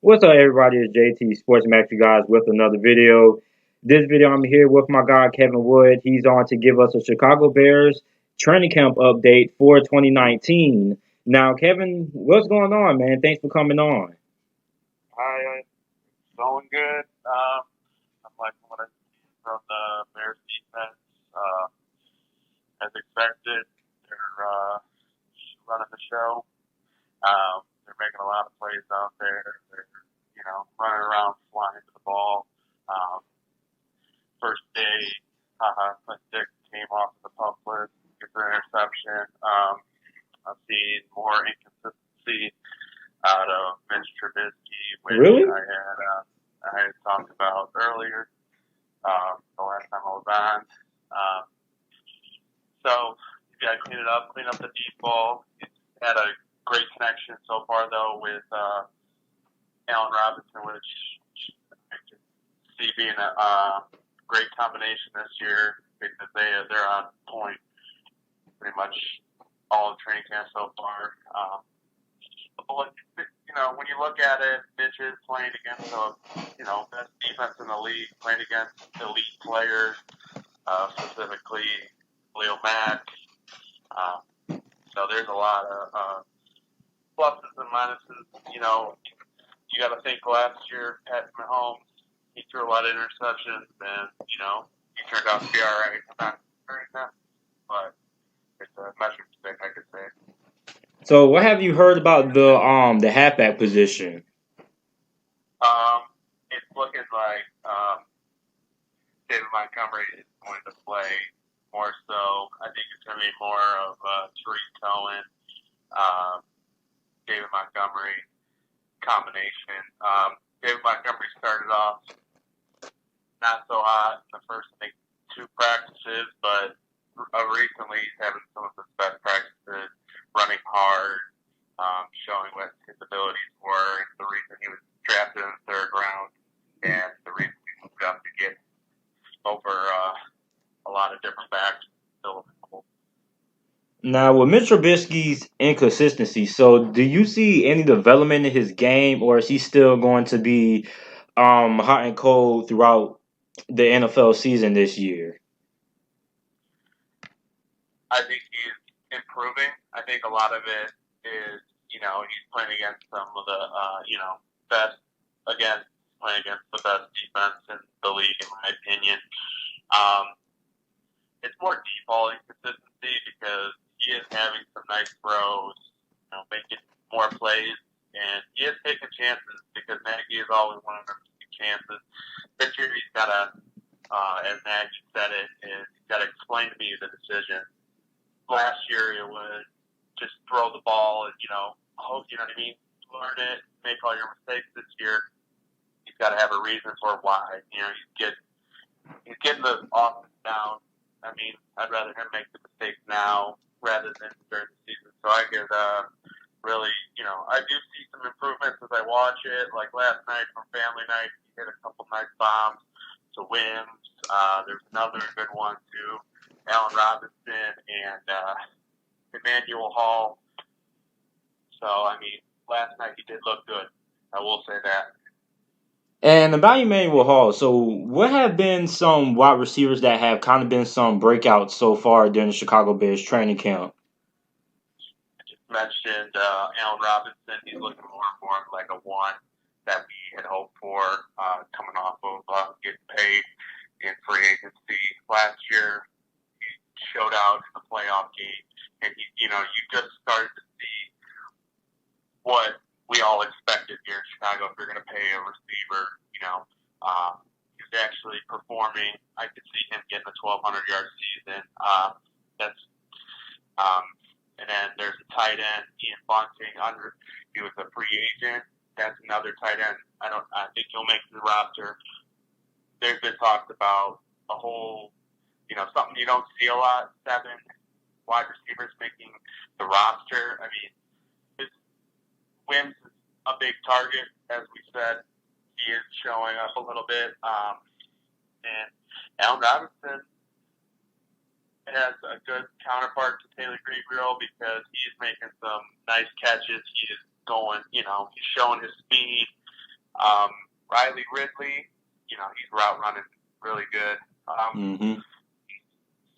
What's up, everybody? It's JT Sports Max, you guys, with another video. This video, I'm here with my guy Kevin Wood. He's on to give us a Chicago Bears training camp update for 2019. Now, Kevin, what's going on, man? Thanks for coming on. Hi, going good. I'm liking what I see from the Bears defense. As expected, they're running the show. They're making a lot of plays out there. They're, running around, flying to the ball. Um, First day, Dick came off the pup list, gets an interception. I've seen more inconsistency out of Mitch Trubisky, which Really? I had talked about earlier. The last time I was on. Um, so you got to clean up the deep ball. He's had a great connection so far though with Allen Robinson, which I can see being a great combination this year because they're on point pretty much all of training camp so far. But when you look at it, Mitch is playing against the best defense in the league, playing against elite players, specifically Leo Mack. So there's a lot of pluses and minuses. You got to think last year, Pat Mahomes, he threw a lot of interceptions, and he turned out to be all right. I'm not comparing them, but it's a measuring stick, I could say. So, what have you heard about the halfback position? It's looking like David Montgomery is going to play more so. I think it's going to be more of Tariq Cohen, David Montgomery combination. David Montgomery started off not so hot in the first, I think, two practices, but recently he's having some of his best practices, running hard, showing what his abilities were, and the reason he was drafted in the third round, and the reason he moved up to get over a lot of different backs. Still available. Now, with Mitch Trubisky's inconsistency, so do you see any development in his game, or is he still going to be hot and cold throughout the NFL season this year? I think he's improving. I think a lot of it is, he's playing against some of the, best, again, playing against the best defense in the league, in my opinion. Um, it's more deep ball inconsistency because he is having some nice throws, making more plays, and he is taking chances because Nagy is always one of them taking chances. This year he's got to, as Nagy said it, is he's got to explain to me the decision. Last year it was just throw the ball and hope you know what I mean, learn it, make all your mistakes. This year he's got to have a reason for why. He's getting the offense down. I mean, I'd rather him make the mistakes now rather than during the season. So I could really, I do see some improvements as I watch it. Like last night from Family Night, he hit a couple nice bombs to Wims. There's another good one to Allen Robinson and Emmanuel Hall. So, I mean, last night he did look good. I will say that. And about Emmanuel Hall, so what have been some wide receivers that have kind of been some breakouts so far during the Chicago Bears training camp? I just mentioned Allen Robinson. He's looking more and more like a one that we had hoped for coming off of getting paid in free agency last year. He showed out in the playoff game, and you just started to see what we all expected here in Chicago. If you're going to pay a receiver, he's actually performing. I could see him getting a 1,200-yard season. That's and then there's a tight end, Ian Bunting. He was a free agent. That's another tight end. I think he'll make the roster. There's been talked about a whole, something you don't see a lot. 7 wide receivers making the roster. I mean, Wims is a big target, as we said. He is showing up a little bit. And Allen Robinson has a good counterpart to Taylor Gabriel because he's making some nice catches. He is going, he's showing his speed. Riley Ridley, he's route running really good.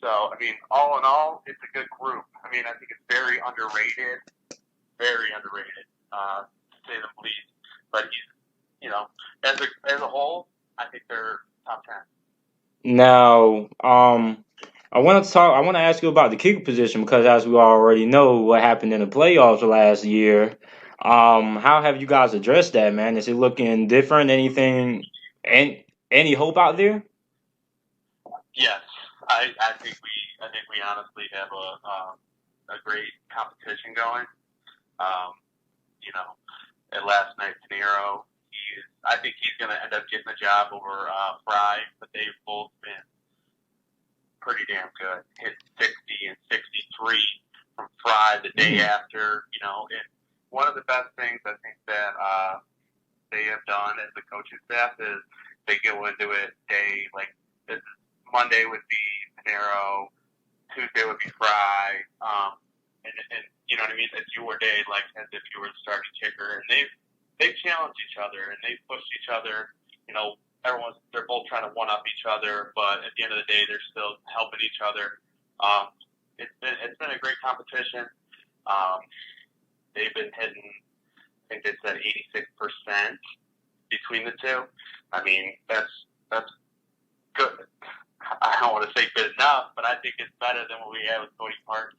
So, I mean, all in all, it's a good group. I mean, I think it's very underrated, to say the least. But as a whole, I think they're top 10. Now, I want to talk. I want to ask you about the kicker position because, as we already know, what happened in the playoffs last year. How have you guys addressed that, man? Is it looking different? Anything? Any hope out there? Yes, I think we honestly have a great competition going. Um, at last night's Nero, I think he's going to end up getting the job over Fry, but they've both been pretty damn good. Hit 60 and 63 from Fry the day after. And one of the best things I think that they have done as the coaching staff is they go into it day like this. Monday would be Panero, Tuesday would be Fry, and you know what I mean. It's your day, like as if you were the starting kicker, and they've challenged each other and they've pushed each other. They're both trying to one up each other, but at the end of the day, they're still helping each other. It's been a great competition. They've been hitting, I think they said 86% between the two. I mean, that's good. I don't want to say good enough, but I think it's better than what we have with Cody Parkey.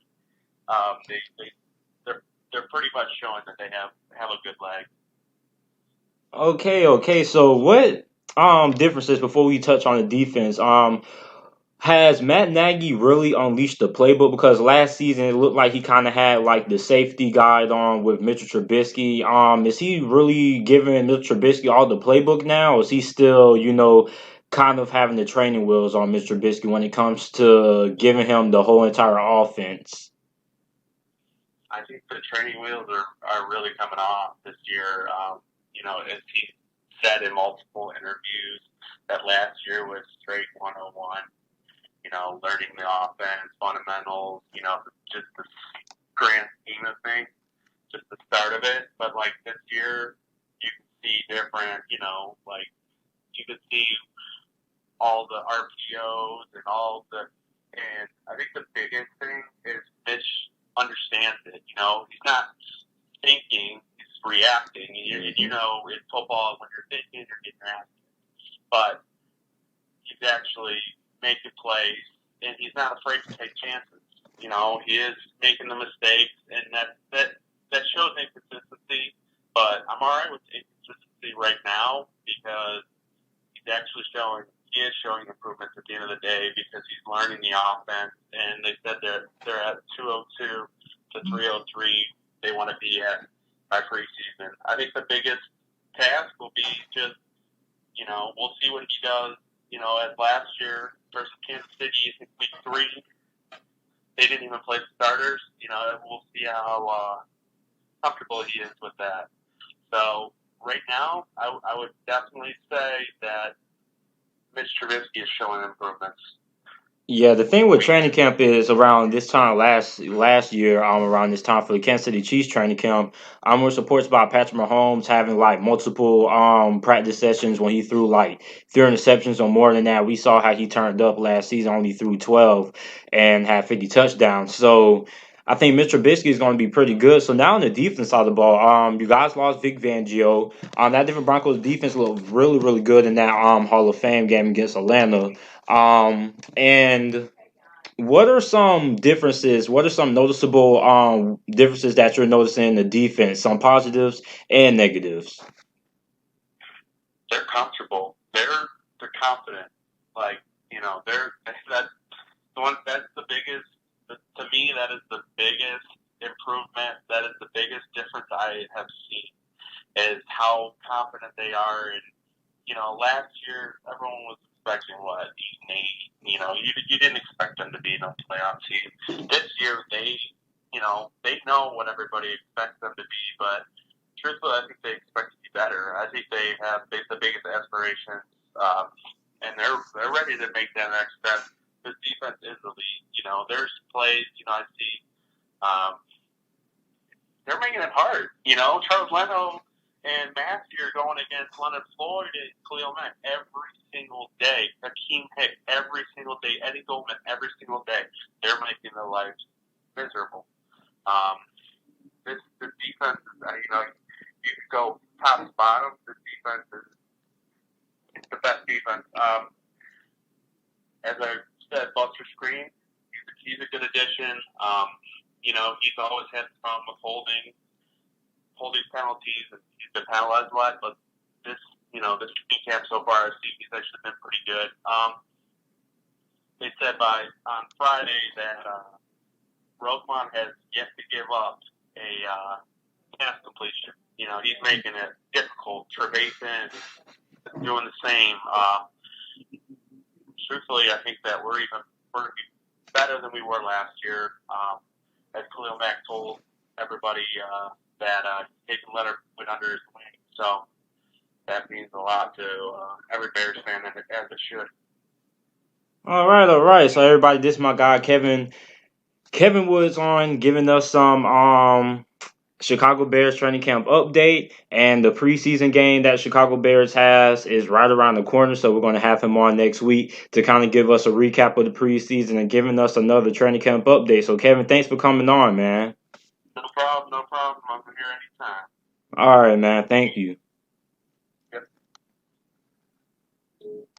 They're pretty much showing that they have a good leg. Okay. So what differences before we touch on the defense? Has Matt Nagy really unleashed the playbook? Because last season it looked like he kind of had like the safety guide on with Mitchell Trubisky. Is he really giving Mitchell Trubisky all the playbook now, or is he still, kind of having the training wheels on Mitchell Trubisky when it comes to giving him the whole entire offense? I think the training wheels are really coming off this year. As he said in multiple interviews, that last year was straight 101. Learning the offense, fundamentals, just the grand scheme of things, just the start of it. But like this year, you can see different, like you can see all the RPOs and I think the biggest thing is Mitch understands it. He's not thinking, he's reacting. And in football, when you're thinking, you're getting asked. But he's actually making plays, and he's not afraid to take chances. He is making the mistakes, and that shows inconsistency. But I'm all right with inconsistency right now because he is showing improvements at the end of the day because he's learning the offense. And they said they're at 202 to 303. They want to be at by preseason. I think the biggest task will be just we'll see what he does. As last year versus Kansas City in week 3, they didn't even play the starters. We'll see how comfortable he is with that. So right now, I would definitely say that Mitch Trubisky is showing improvements. Yeah, the thing with training camp is around this time last year, around this time for the Kansas City Chiefs training camp, was reports about Patrick Mahomes having like multiple practice sessions when he threw like 3 interceptions or more than that. We saw how he turned up last season, only threw 12 and had 50 touchdowns. So I think Mr. Trubisky is going to be pretty good. So now on the defense side of the ball, you guys lost Vic Fangio. That Denver Broncos defense looked really, really good in that Hall of Fame game against Atlanta. And what are some differences? What are some noticeable differences that you're noticing in the defense? Some positives and negatives. They're comfortable. They're confident. Like that's the biggest. To me, that is the biggest improvement. That is the biggest difference I have seen is how confident they are. And last year everyone was expecting 8 and 8. You didn't expect them to be in a playoff team. This year they know what everybody expects them to be, but truthfully, I think they expect to be better. I think they have the biggest aspirations, and they're ready to make that next step. This defense is elite. There's plays. I see. They're making it hard. Charles Leno and Matthew are going against Leonard Floyd and Khalil Mack every single day. Akeem Hicks every single day. Eddie Goldman every single day. They're making their lives miserable. This defense is, you could go top to bottom. This defense is the best defense. As I said, Buster Screen, he's a good addition. He's always had the problem with holding penalties, and he's been penalized a lot. But this training camp so far, he's actually been pretty good. They said on Friday that Roquan has yet to give up a pass completion. He's making it difficult. Trevathan is doing the same. Truthfully, I think that we're better than we were last year. As Khalil Mack told everybody that he's taking Leonard Floyd under his wing. So that means a lot to every Bears fan, as it should. All right. So everybody, this is my guy Kevin Woods on giving us some Chicago Bears training camp update, and the preseason game that Chicago Bears has is right around the corner, so we're going to have him on next week to kind of give us a recap of the preseason and giving us another training camp update. So Kevin, thanks for coming on, man. No problem. I'm here anytime. All right, man. Thank you.